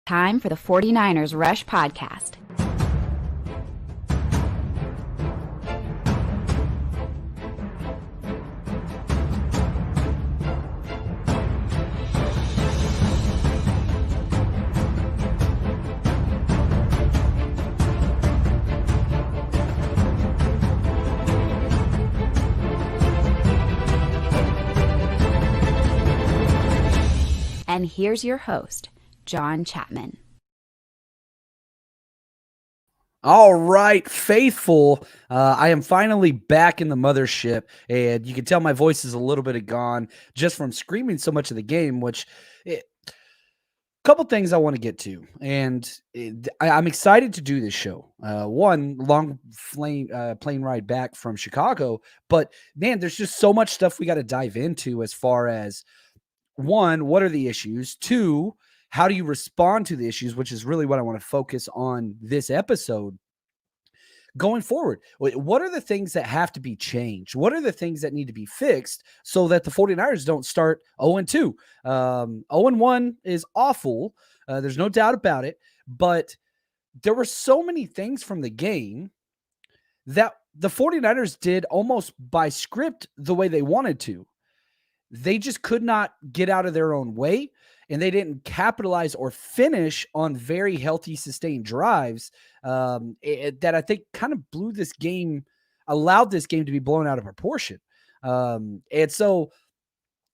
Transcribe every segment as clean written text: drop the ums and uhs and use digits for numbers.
Time for the 49ers Rush Podcast. And here's your host, John Chapman. All right, faithful. I am finally back in the mothership, and you can tell my voice is a little bit gone just from screaming so much of the game, couple things I want to get to, and I'm excited to do this show. One, long plane ride back from Chicago, but man, there's just so much stuff we got to dive into as far as, one, what are the issues? Two, how do you respond to the issues, which is really what I want to focus on this episode. Going forward, what are the things that have to be changed? What are the things that need to be fixed so that the 49ers don't start 0-2? 0-1 is awful. There's no doubt about it. But there were so many things from the game that the 49ers did almost by script the way they wanted to. They just could not get out of their own way, and they didn't capitalize or finish on very healthy, sustained drives that I think kind of blew this game, allowed this game to be blown out of proportion. And so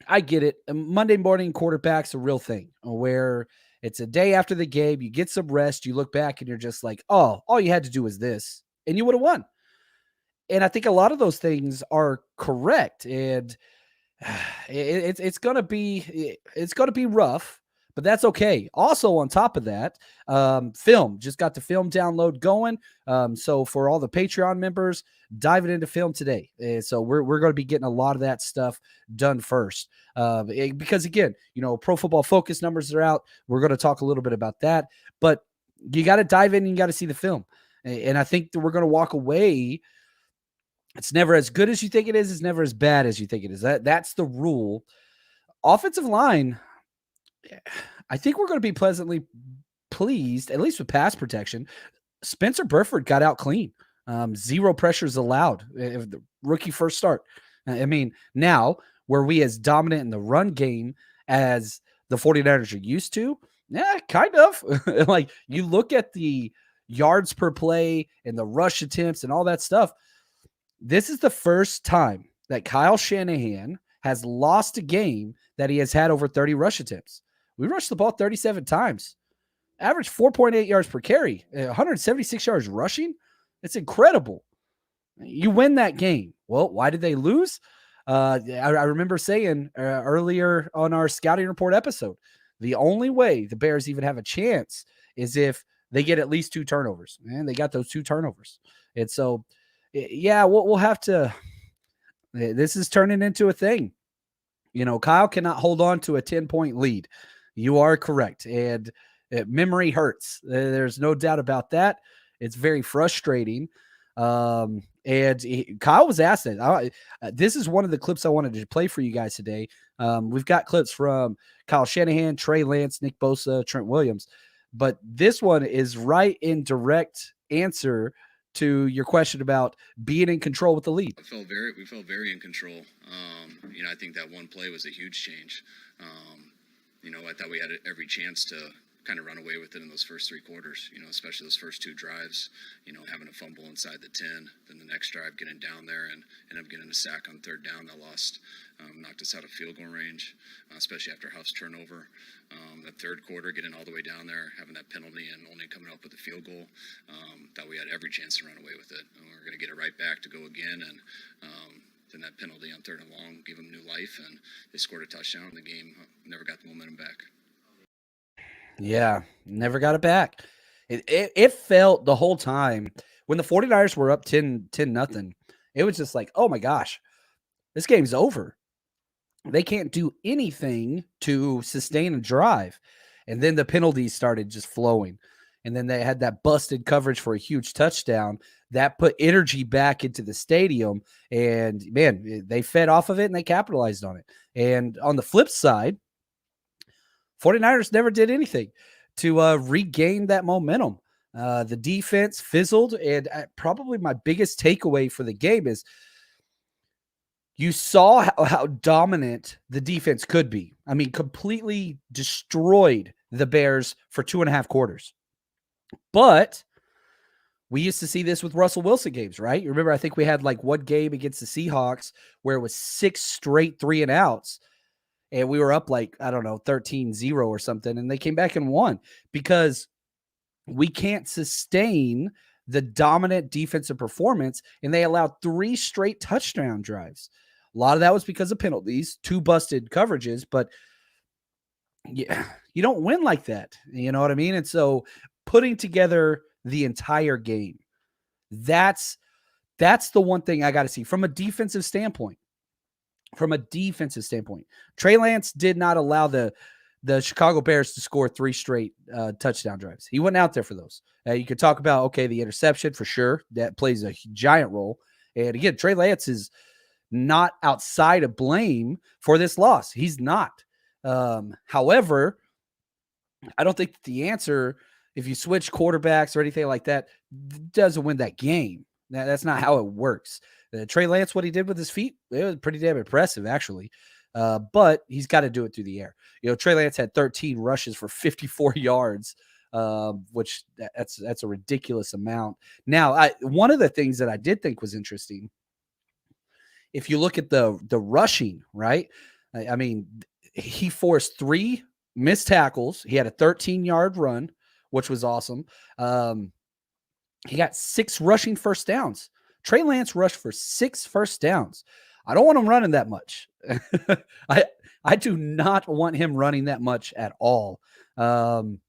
I get it. Monday morning quarterback's a real thing where it's a day after the game, you get some rest, you look back and you're just like, oh, all you had to do was this, and you would have won. And I think a lot of those things are correct. And it's gonna be rough, but that's okay. Also, on top of that, film just got the film download going. So for all the Patreon members, diving into film today. So we're going to be getting a lot of that stuff done first, because again, Pro Football Focus numbers are out. We're going to talk a little bit about that, but you got to dive in and you got to see the film. And I think that we're going to walk away. It's never as good as you think it is. It's never as bad as you think it is. That's the rule. Offensive line, I think we're going to be pleasantly pleased, at least with pass protection. Spencer Burford got out clean. Zero pressures allowed. If the rookie first start. I mean, now were we as dominant in the run game as the 49ers are used to? Yeah, kind of. Like, you look at the yards per play and the rush attempts and all that stuff. This is the first time that Kyle Shanahan has lost a game that he has had over 30 rush attempts. We rushed the ball 37 times, average 4.8 yards per carry, 176 yards rushing. It's incredible. You win that game. Well, why did they lose? I remember saying earlier on our scouting report episode, the only way the Bears even have a chance is if they get at least 2 turnovers. And they got those 2 turnovers. And so, yeah, we'll have to. This is turning into a thing. Kyle cannot hold on to a 10-point lead. You are correct. And memory hurts. There's no doubt about that. It's very frustrating. Kyle was asked that. This is one of the clips I wanted to play for you guys today. We've got clips from Kyle Shanahan, Trey Lance, Nick Bosa, Trent Williams. But this one is right in direct answer to your question about being in control with the lead. We felt very in control. I think that one play was a huge change. I thought we had every chance to kind of run away with it in those first 3 quarters, especially those first 2 drives, having a fumble inside the 10, then the next drive getting down there and end up getting a sack on 3rd down that knocked us out of field goal range, especially after Huff's turnover. The 3rd quarter, getting all the way down there, having that penalty and only coming up with a field goal, that we had every chance to run away with it. And we're going to get it right back to go again, and then that penalty on 3rd and long gave them new life, and they scored a touchdown, and the game never got the momentum back. Yeah, never got it back. It felt the whole time when the 49ers were up 10-0, it was just like, oh my gosh, this game's over. They can't do anything to sustain a drive. And then the penalties started just flowing. And then they had that busted coverage for a huge touchdown that put energy back into the stadium. And man, they fed off of it and they capitalized on it. And on the flip side, 49ers never did anything. to regain that momentum. The defense fizzled, and probably my biggest takeaway for the game is you saw how dominant the defense could be. I mean, completely destroyed the Bears for 2.5 quarters. But we used to see this with Russell Wilson games, right? You remember, I think we had like one game against the Seahawks where it was 6 straight 3-and-outs. And we were up like, I don't know, 13-0 or something. And they came back and won because we can't sustain the dominant defensive performance. And they allowed 3 straight touchdown drives. A lot of that was because of penalties, 2 busted coverages. But yeah, you don't win like that. You know what I mean? And so putting together the entire game, that's the one thing I got to see from a defensive standpoint. Trey Lance did not allow the Chicago Bears to score 3 straight touchdown drives. He wasn't out there for those. You could talk about, okay, the interception for sure. That plays a giant role. And again, Trey Lance is not outside of blame for this loss. He's not. However, I don't think the answer, if you switch quarterbacks or anything like that, doesn't win that game. That's not how it works. Trey Lance, what he did with his feet, it was pretty damn impressive, actually. But he's got to do it through the air. You know, Trey Lance had 13 rushes for 54 yards, which that's a ridiculous amount. Now, one of the things that I did think was interesting, if you look at the rushing, right? I mean, he forced 3 missed tackles. He had a 13-yard run, which was awesome. He got 6 rushing first downs. Trey Lance rushed for 6 first downs. I don't want him running that much. I do not want him running that much at all. You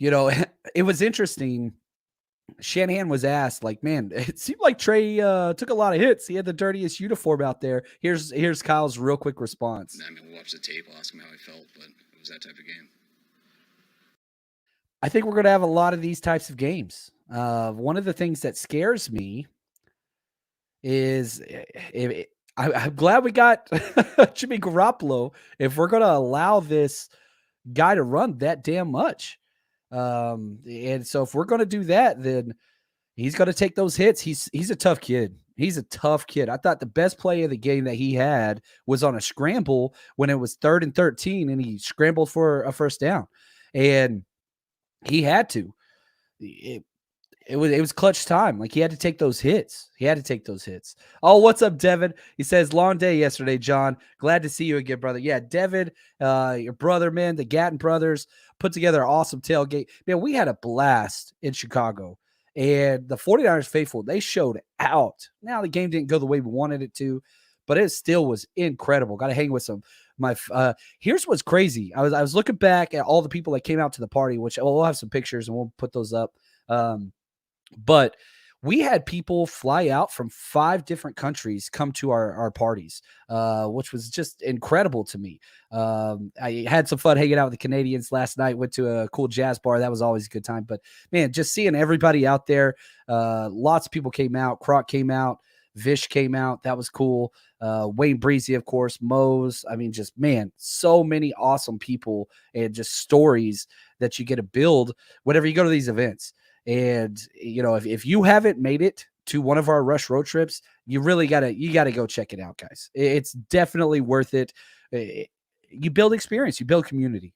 know, it was interesting. Shanahan was asked, like, man, it seemed like Trey took a lot of hits. He had the dirtiest uniform out there. Here's Kyle's real quick response. I mean, we'll watch the tape. I'll ask him how he felt, but it was that type of game. I think we're going to have a lot of these types of games. One of the things that scares me is I'm glad we got Jimmy Garoppolo if we're going to allow this guy to run that damn much. And so if we're going to do that, then he's going to take those hits. He's a tough kid. He's a tough kid. I thought the best play of the game that he had was on a scramble when it was 3rd and 13 and he scrambled for a first down. And he had to. It was clutch time. Like, he had to take those hits. Oh, what's up, Devin? He says, long day yesterday, John. Glad to see you again, brother. Yeah, Devin, your brother, man, the Gatton brothers put together an awesome tailgate. Man, we had a blast in Chicago. And the 49ers faithful, they showed out. Now, the game didn't go the way we wanted it to, but it still was incredible. Got to hang with here's what's crazy. I was looking back at all the people that came out to the party, which we'll have some pictures and we'll put those up. But we had people fly out from 5 different countries come to our parties, which was just incredible to me. I had some fun hanging out with the Canadians last night, went to a cool jazz bar. That was always a good time. But, man, just seeing everybody out there, lots of people came out. Croc came out. Vish came out. That was cool. Wayne Breezy, of course, Mose. I mean, just, man, so many awesome people and just stories that you get to build whenever you go to these events. And, you know, if you haven't made it to one of our Rush road trips, you really gotta go check it out, guys. It's definitely worth it. You build experience, you build community.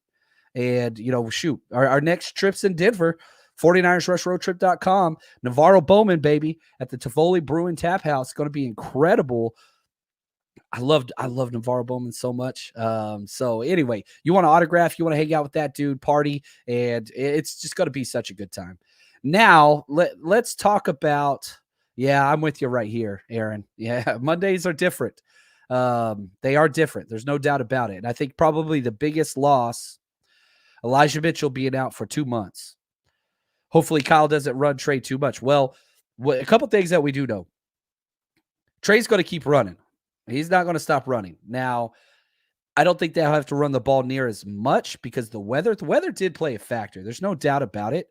And, you know, shoot, our next trip's in Denver, 49ersrushroadtrip.com. Navarro Bowman, baby, at the Tivoli Brewing Tap House. Going to be incredible. I loved Navarro Bowman so much. So anyway, you want to autograph, you want to hang out with that dude, party, and it's just going to be such a good time. Now, let's talk about, yeah, I'm with you right here, Aaron. Yeah, Mondays are different. They are different. There's no doubt about it. And I think probably the biggest loss, Elijah Mitchell being out for 2 months. Hopefully Kyle doesn't run Trey too much. Well, a couple things that we do know. Trey's going to keep running. He's not going to stop running. Now, I don't think they'll have to run the ball near as much because the weather did play a factor. There's no doubt about it.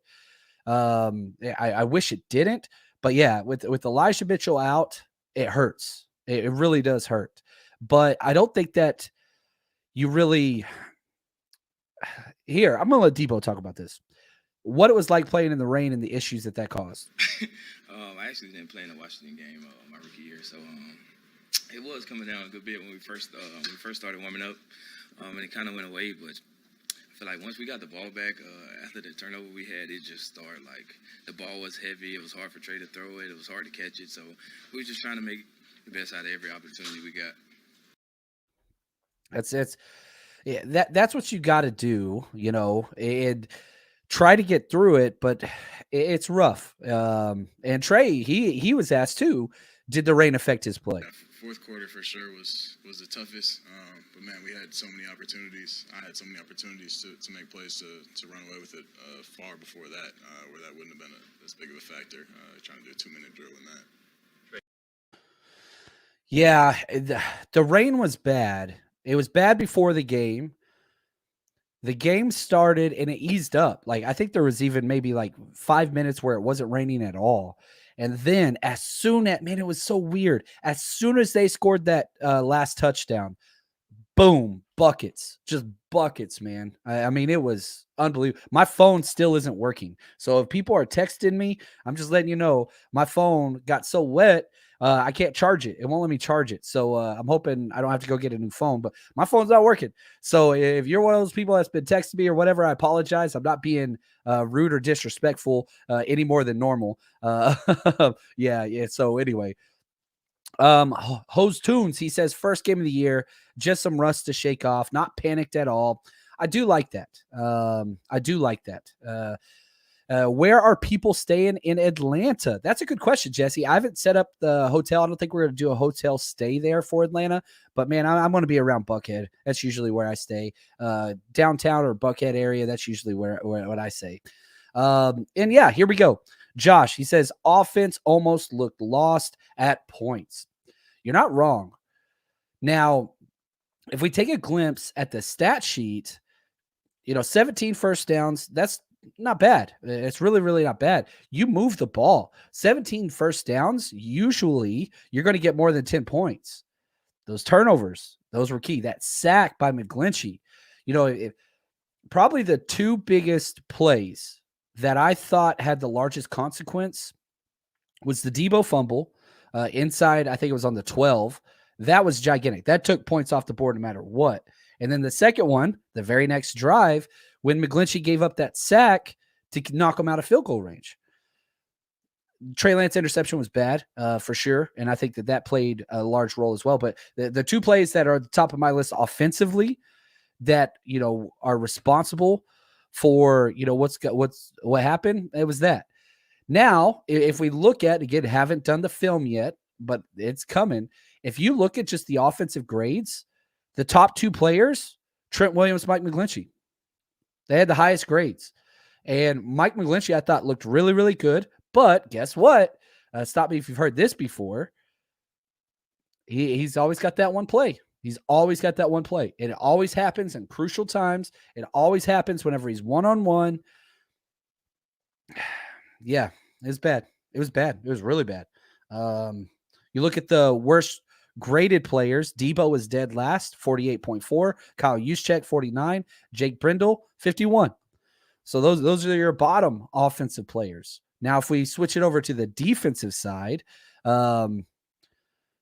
I wish it didn't, but yeah, with Elijah Mitchell out, it hurts. It really does hurt. But I don't think that you really, here, I'm going to let Debo talk about this. What it was like playing in the rain and the issues that caused. I actually didn't play in the Washington game my rookie year, so it was coming down a good bit when we first started warming up, and it kind of went away. But I feel like once we got the ball back after the turnover we had, it just started like the ball was heavy. It was hard for Trey to throw it. It was hard to catch it. So we were just trying to make the best out of every opportunity we got. That's what you got to do, and try to get through it, but it's rough. And Trey, he was asked too, did the rain affect his play? Fourth quarter for sure was the toughest. But man, we had so many opportunities. I had so many opportunities to make plays to run away with it far before that, where that wouldn't have been as big of a factor. Trying to do a 2-minute drill in that. Yeah, the rain was bad. It was bad before the game. The game started and it eased up. Like, I think there was even maybe like 5 minutes where it wasn't raining at all. And then it was so weird. As soon as they scored that last touchdown, boom, buckets, just buckets, man. I mean, it was unbelievable. My phone still isn't working. So if people are texting me, I'm just letting you know my phone got so wet. I can't charge it. It won't let me charge it. So I'm hoping I don't have to go get a new phone, but my phone's not working. So if you're one of those people that's been texting me or whatever, I apologize. I'm not being rude or disrespectful any more than normal. Yeah. So anyway, Hose Tunes, he says, first game of the year, just some rust to shake off, not panicked at all. I do like that. Where are people staying in Atlanta? That's a good question, Jesse. I haven't set up the hotel. I don't think we're going to do a hotel stay there for Atlanta, but man, I'm going to be around Buckhead. That's usually where I stay. Downtown or Buckhead area. That's usually where what I say. And yeah, here we go. Josh, he says, offense almost looked lost at points. You're not wrong. Now, if we take a glimpse at the stat sheet, 17 first downs, that's not bad. It's really, really not bad. You move the ball. 17 first downs, usually you're going to get more than 10 points. Those turnovers, those were key. That sack by McGlinchey, probably the two biggest plays that I thought had the largest consequence was the Debo fumble inside. I think it was on the 12. That was gigantic. That took points off the board no matter what. And then the second one, the very next drive, when McGlinchey gave up that sack to knock him out of field goal range. Trey Lance interception was bad for sure. And I think that played a large role as well. But the two plays that are at the top of my list offensively that, are responsible for, what happened, it was that. Now, if we look at, again, haven't done the film yet, but it's coming. If you look at just the offensive grades, the top two players, Trent Williams, Mike McGlinchey, they had the highest grades. And Mike McGlinchey, I thought, looked really, really good. But guess what? Stop me if you've heard this before. He's always got that one play. He's always got that one play. And it always happens in crucial times. It always happens whenever he's one-on-one. Yeah, it was bad. It was bad. It was really bad. You look at the worst graded players. Debo was dead last, 48.4. Kyle Juszczyk, 49. Jake Brindle, 51. So those are your bottom offensive players. Now, if we switch it over to the defensive side, Talanoa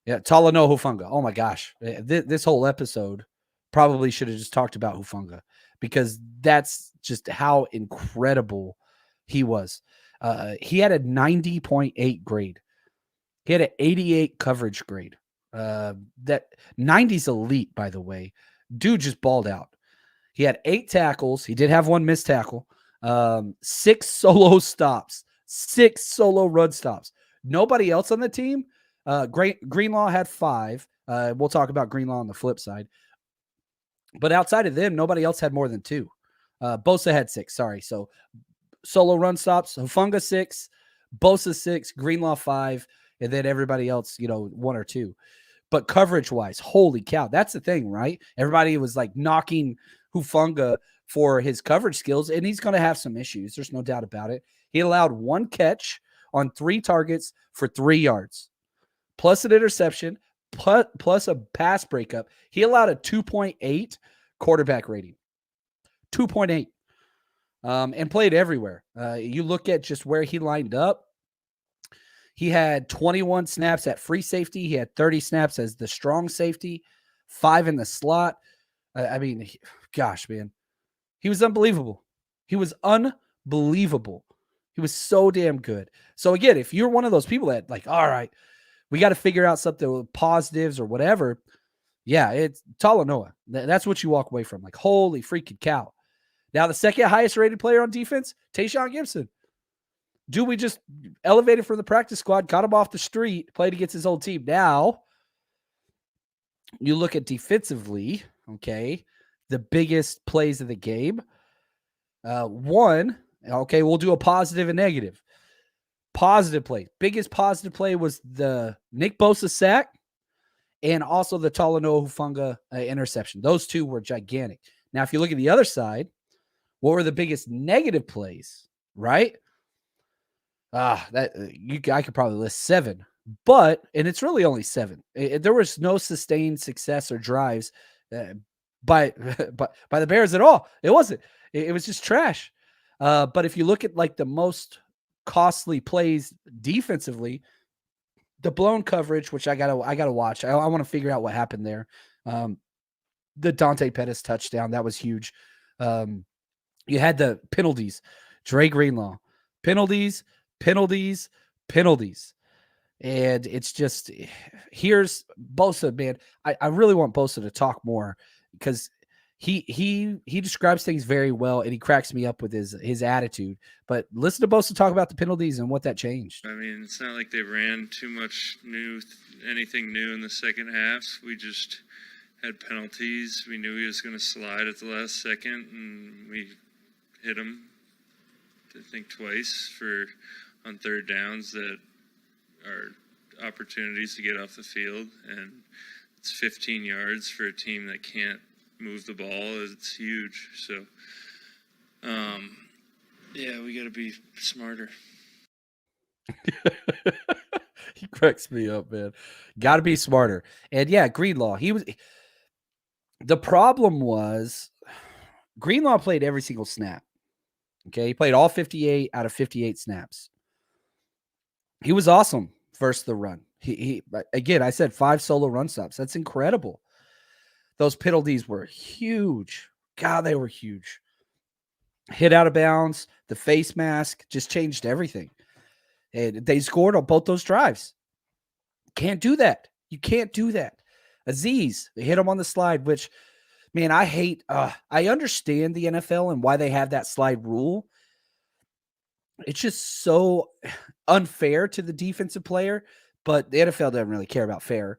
Hufanga. Oh my gosh. This whole episode probably should have just talked about Hufanga because that's just how incredible he was. He had a 90.8 grade. He had an 88 coverage grade. That 90's elite, by the way. Dude just balled out. He had 8 tackles. He did have one missed tackle. 6 solo stops. 6 solo run stops. Nobody else on the team. Greenlaw had 5. We'll talk about Greenlaw on the flip side. But outside of them, nobody else had more than 2. Bosa had 6. Sorry. So solo run stops. Hufanga 6. Bosa 6. Greenlaw 5. And then everybody else, 1 or 2. But coverage-wise, holy cow. That's the thing, right? Everybody was like knocking Hufanga for his coverage skills, and he's going to have some issues. There's no doubt about it. He allowed 1 catch on 3 targets for 3 yards, plus an interception, plus a pass breakup. He allowed a 2.8 quarterback rating. 2.8. and played everywhere. You look at just where he lined up. He had 21 snaps at free safety. He had 30 snaps as the strong safety, 5 in the slot. I mean, gosh, man, he was unbelievable. He was unbelievable. He was so damn good. So again, if you're one of those people that like, all right, we got to figure out something with positives or whatever. Yeah, it's Talanoa. That's what you walk away from. Like, holy freaking cow. Now, the second highest rated player on defense, Tayshaun Gibson. Dude, we just elevated from the practice squad, got him off the street, played against his old team. Now, you look at defensively, okay, the biggest plays of the game. One, okay, we'll do a positive and negative. Positive play. Biggest positive play was the Nick Bosa sack and also the Talanoa Hufanga interception. Those two were gigantic. Now, if you look at the other side, what were the biggest negative plays, right? I could probably list 7, and it's really only 7. There was no sustained success or drives by the Bears at all. It wasn't. It was just trash. But if you look at like the most costly plays defensively, the blown coverage, which I gotta watch. I want to figure out what happened there. The Dante Pettis touchdown, that was huge. You had the penalties, Dre Greenlaw, penalties. And it's just, here's Bosa, man. I really want Bosa to talk more because he describes things very well and he cracks me up with his attitude. But listen to Bosa talk about the penalties and what that changed. I mean, it's not like they ran too much anything new in the second half. We just had penalties. We knew he was going to slide at the last second, and we hit him, I think, twice on third downs that are opportunities to get off the field. And it's 15 yards for a team that can't move the ball. It's huge. So, yeah, we got to be smarter. He cracks me up, man. Got to be smarter. And yeah, Greenlaw, the problem was Greenlaw played every single snap. Okay. He played all 58 out of 58 snaps. He was awesome versus the run. He again, I said 5 solo run stops. That's incredible. Those penalties were huge. God, they were huge. Hit out of bounds, the face mask just changed everything. And they scored on both those drives. Can't do that. You can't do that. Aziz, they hit him on the slide, which, man, I hate. I understand the NFL and why they have that slide rule. It's just so unfair to the defensive player, but the NFL doesn't really care about fair.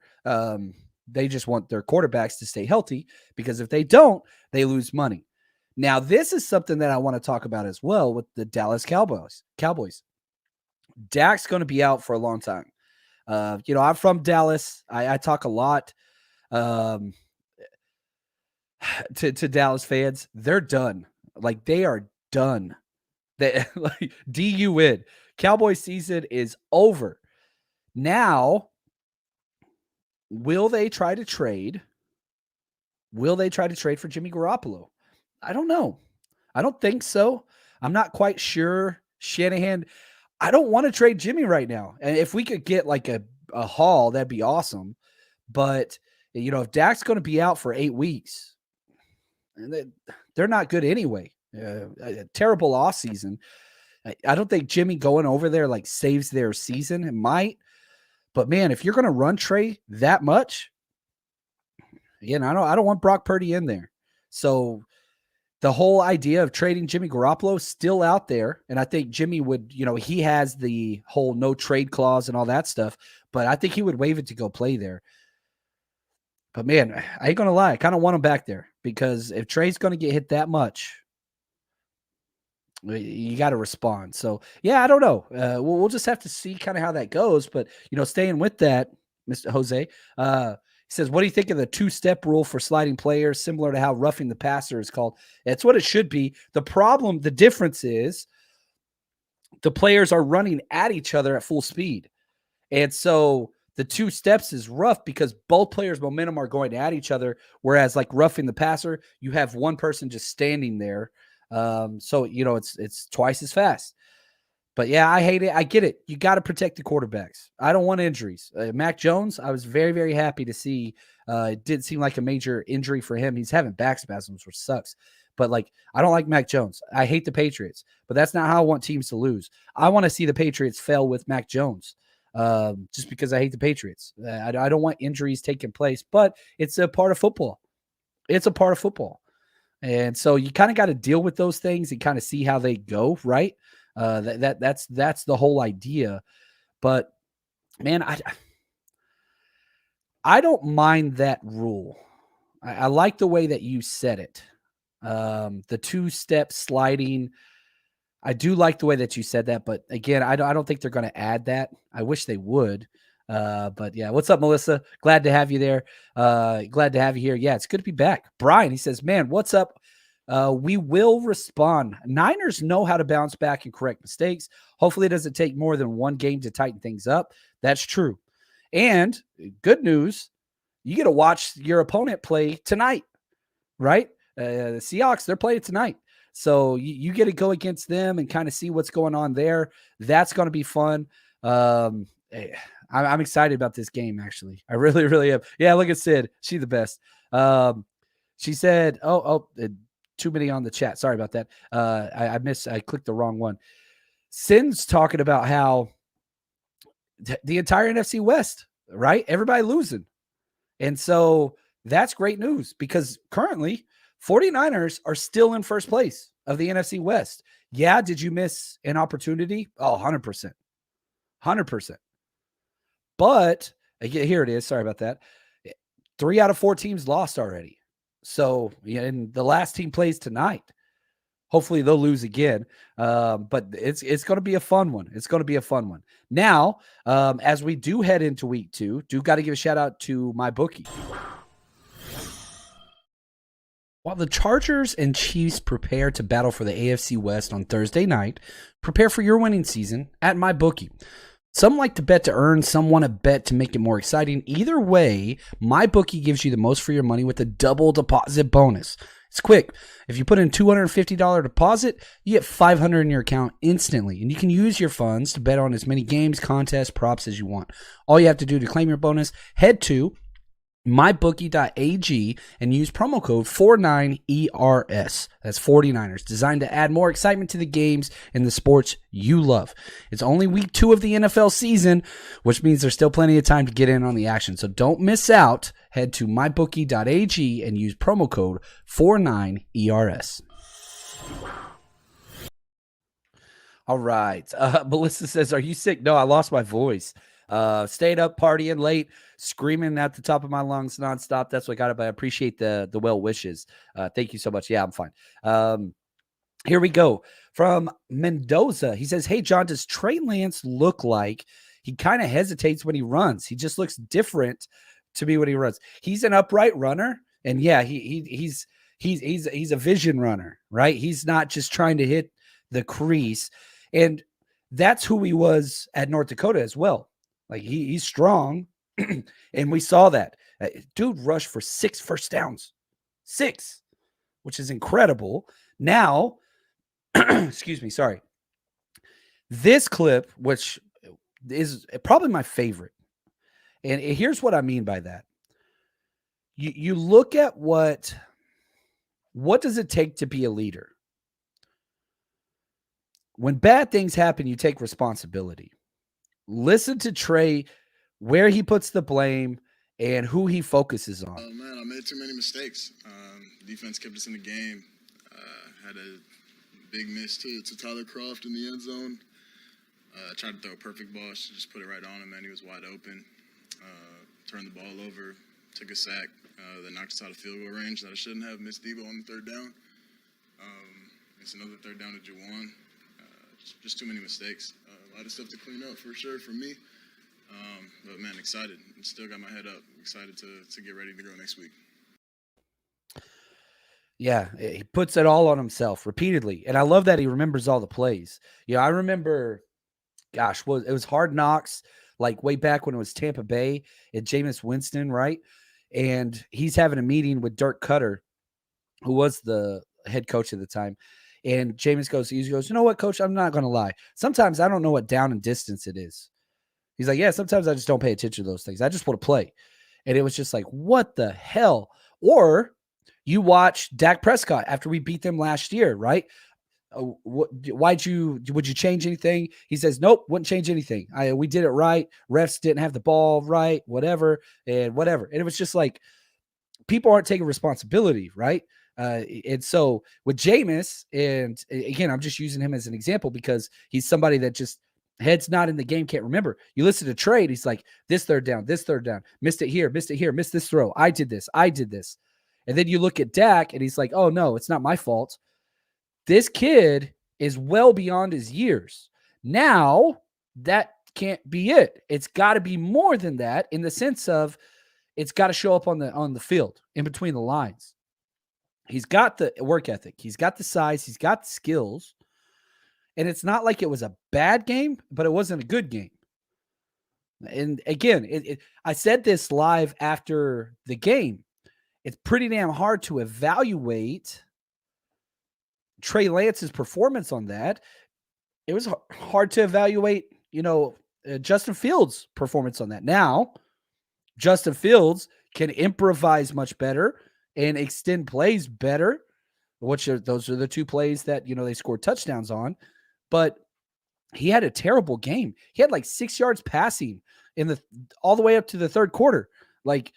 They just want their quarterbacks to stay healthy because if they don't, they lose money. Now, this is something that I want to talk about as well with the Dallas Cowboys. Dak's going to be out for a long time. I'm from Dallas. I talk a lot to Dallas fans. They're done. Like, they are done. Like, D-U-N. Cowboy season is over. Now, will they try to trade? Will they try to trade for Jimmy Garoppolo? I don't know. I don't think so. I'm not quite sure. Shanahan, I don't want to trade Jimmy right now. And if we could get like a haul, that'd be awesome. But, if Dak's going to be out for 8 weeks, they're not good anyway. A terrible offseason. I don't think Jimmy going over there like saves their season. It might. But, man, if you're going to run Trey that much, again, I don't want Brock Purdy in there. So the whole idea of trading Jimmy Garoppolo is still out there. And I think Jimmy would, he has the whole no trade clause and all that stuff. But I think he would waive it to go play there. But, man, I ain't going to lie. I kind of want him back there because if Trey's going to get hit that much, you got to respond. So, yeah, I don't know. We'll just have to see kind of how that goes. But, staying with that, Mr. Jose, he says, what do you think of the 2-step rule for sliding players, similar to how roughing the passer is called? It's what it should be. The difference is the players are running at each other at full speed. And so the 2 steps is rough because both players' momentum are going at each other, whereas like roughing the passer, you have one person just standing there. So, it's twice as fast. But yeah, I hate it. I get it. You got to protect the quarterbacks. I don't want injuries. Mac Jones, I was very, very happy to see. It didn't seem like a major injury for him. He's having back spasms, which sucks. But I don't like Mac Jones. I hate the Patriots, but that's not how I want teams to lose. I want to see the Patriots fail with Mac Jones, just because I hate the Patriots. I don't want injuries taking place, but it's a part of football. It's a part of football. And so you kind of got to deal with those things and kind of see how they go, right? That's the whole idea. But man, I don't mind that rule. I like the way that you said it. The 2-step sliding. I do like the way that you said that, but again, I don't think they're going to add that. I wish they would. But yeah, what's up, Melissa? Glad to have you there. Glad to have you here. Yeah, it's good to be back. Brian, he says, man, what's up? We will respond. Niners know how to bounce back and correct mistakes. Hopefully it doesn't take more than one game to tighten things up. That's true. And good news, you get to watch your opponent play tonight, right? The Seahawks, they're playing tonight. So you get to go against them and kind of see what's going on there. That's going to be fun. I'm excited about this game, actually. I really, really am. Yeah, look at Sid. She's the best. She said, too many on the chat. Sorry about that. I clicked the wrong one. Sin's talking about how the entire NFC West, right? Everybody losing. And so that's great news because currently 49ers are still in first place of the NFC West. Yeah. Did you miss an opportunity? Oh, 100%. 100%. But here it is. Sorry about that. 3 out of 4 teams lost already. So, and the last team plays tonight. Hopefully they'll lose again. But it's going to be a fun one. It's going to be a fun one. Now, as we do head into week 2, got to give a shout out to my bookie. While the Chargers and Chiefs prepare to battle for the AFC West on Thursday night, prepare for your winning season at my bookie. Some like to bet to earn, some want to bet to make it more exciting. Either way, MyBookie gives you the most for your money with a double deposit bonus. It's quick. If you put in $250 deposit, you get $500 in your account instantly, and you can use your funds to bet on as many games, contests, props as you want. All you have to do to claim your bonus, head to mybookie.ag and use promo code 49ERS. That's 49ers, designed to add more excitement to the games and the sports you love. It's only week 2 of the NFL season, which means there's still plenty of time to get in on the action. So don't miss out. Head to mybookie.ag and use promo code 49ERS. All right. Melissa says, are you sick? No, I lost my voice. Stayed up partying late, screaming at the top of my lungs nonstop. That's what got it, but I appreciate the well wishes. Thank you so much. Yeah, I'm fine. Here we go. From Mendoza, he says, hey, John, does Trey Lance look like he kind of hesitates when he runs? He just looks different to me when he runs. He's an upright runner, and yeah, he's a vision runner, right? He's not just trying to hit the crease, and that's who he was at North Dakota as well. Like he's strong, and we saw that. Dude rushed for 6 first downs. 6, which is incredible. Now, excuse me, sorry. This clip, which is probably my favorite, and here's what I mean by that. You look at what does it take to be a leader? When bad things happen, you take responsibility. Listen to Trey, where he puts the blame and who he focuses on. Oh, man, I made too many mistakes. Defense kept us in the game. Had a big miss to Tyler Croft in the end zone. Tried to throw a perfect ball. She just put it right on him, man. He was wide open. Turned the ball over. Took a sack. That knocked us out of field goal range that I shouldn't have. Missed Debo on the 3rd down. It's another 3rd down to Juwan. Just too many mistakes. A lot of stuff to clean up for sure for me. But man, excited. Still got my head up. Excited to get ready to go next week. Yeah, he puts it all on himself repeatedly. And I love that he remembers all the plays. I remember, it was Hard Knocks, like way back when it was Tampa Bay and Jameis Winston, right? And he's having a meeting with Dirk Cutter, who was the head coach at the time. And Jameis goes, you know what, coach, I'm not going to lie. Sometimes I don't know what down and distance it is. He's like, yeah, sometimes I just don't pay attention to those things. I just want to play. And it was just like, what the hell? Or you watch Dak Prescott after we beat them last year, right? Would you change anything? He says, nope, wouldn't change anything. We did it right. Refs didn't have the ball right, whatever. And it was just like, people aren't taking responsibility, right? And so with Jameis, and again, I'm just using him as an example because he's somebody that just head's not in the game, can't remember. You listen to Trade, he's like, this third down, missed it here, missed this throw. I did this. And then you look at Dak and he's like, oh no, it's not my fault. This kid is well beyond his years. Now, that can't be it. It's got to be more than that in the sense of it's got to show up on the field, in between the lines. He's got the work ethic. He's got the size. He's got the skills. And it's not like it was a bad game, but it wasn't a good game. And again, I said this live after the game. It's pretty damn hard to evaluate Trey Lance's performance on that. It was hard to evaluate, Justin Fields' performance on that. Now, Justin Fields can improvise much better and extend plays better, those are the two plays that, they scored touchdowns on. But he had a terrible game. He had like 6 yards passing all the way up to the third quarter. Like,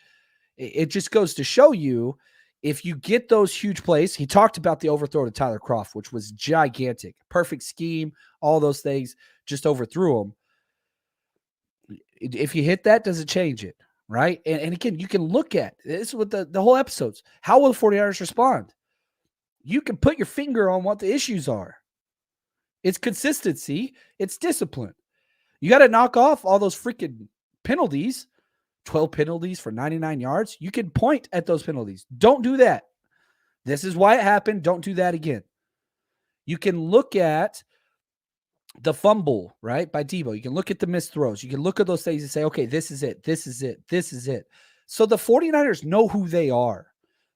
it just goes to show you, if you get those huge plays, he talked about the overthrow to Tyler Kroft, which was gigantic, perfect scheme, all those things, just overthrew him. If you hit that, does it change it? Right. And again, you can look at this with the whole episodes. How will the 49ers respond? You can put your finger on what the issues are. It's consistency. It's discipline. You got to knock off all those freaking penalties, 12 penalties for 99 yards. You can point at those penalties. Don't do that. This is why it happened. Don't do that again. You can look at the fumble, right, by Debo. You can look at the missed throws. You can look at those things and say, okay, this is it. So the 49ers know who they are.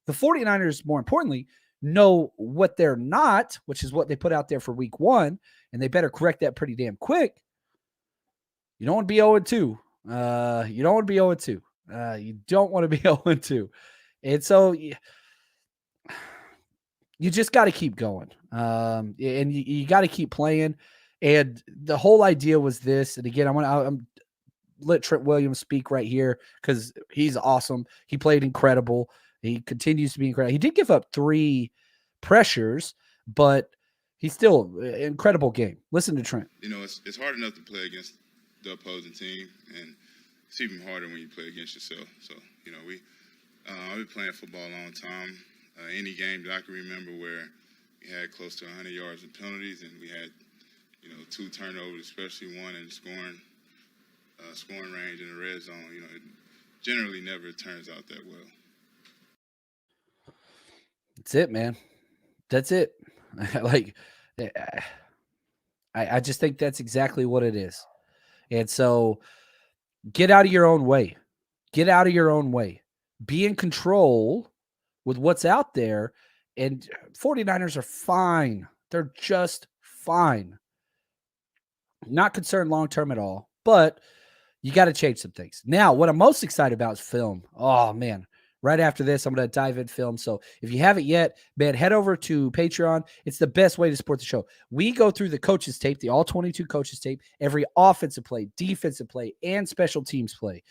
The 49ers, more importantly, know what they're not, which is what they put out there for week 1, and they better correct that pretty damn quick. You don't want to be 0-2. You don't want to be 0-2. You don't want to be 0-2. And so you just got to keep going. And you got to keep playing. And the whole idea was this. And again, I'm let Trent Williams speak right here because he's awesome. He played incredible. He continues to be incredible. He did give up 3 pressures, but he's still an incredible game. Listen to Trent. It's hard enough to play against the opposing team, and it's even harder when you play against yourself. So, I've been playing football a long time. Any game that I can remember where we had close to 100 yards in penalties, and we had 2 turnovers, especially one in scoring range in the red zone. It generally never turns out that well. That's it, man. That's it. I just think that's exactly what it is. And so get out of your own way. Get out of your own way. Be in control with what's out there. And 49ers are fine. They're just fine. Not concerned long-term at all, but you got to change some things. Now, what I'm most excited about is film. Oh, man. Right after this, I'm going to dive in film. So if you haven't yet, man, head over to Patreon. It's the best way to support the show. We go through the coaches tape, the all 22 coaches tape, every offensive play, defensive play, and special teams play.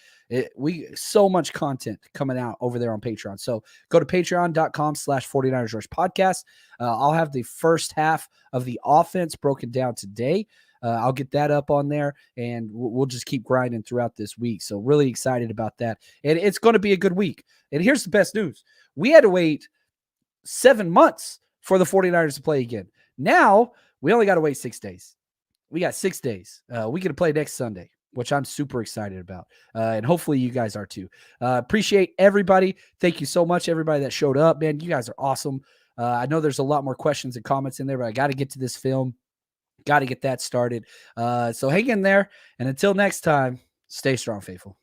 So much content coming out over there on Patreon. So go to patreon.com/49ers Rush Podcast. I'll have the first half of the offense broken down today. I'll get that up on there, and we'll just keep grinding throughout this week. So really excited about that. And it's going to be a good week. And here's the best news. We had to wait 7 months for the 49ers to play again. Now, we only got to wait 6 days. We got 6 days. We get to play next Sunday, which I'm super excited about. And hopefully you guys are too. Appreciate everybody. Thank you so much, everybody that showed up. Man, you guys are awesome. I know there's a lot more questions and comments in there, but I got to get to this film. Got to get that started. So hang in there. And until next time, stay strong, faithful.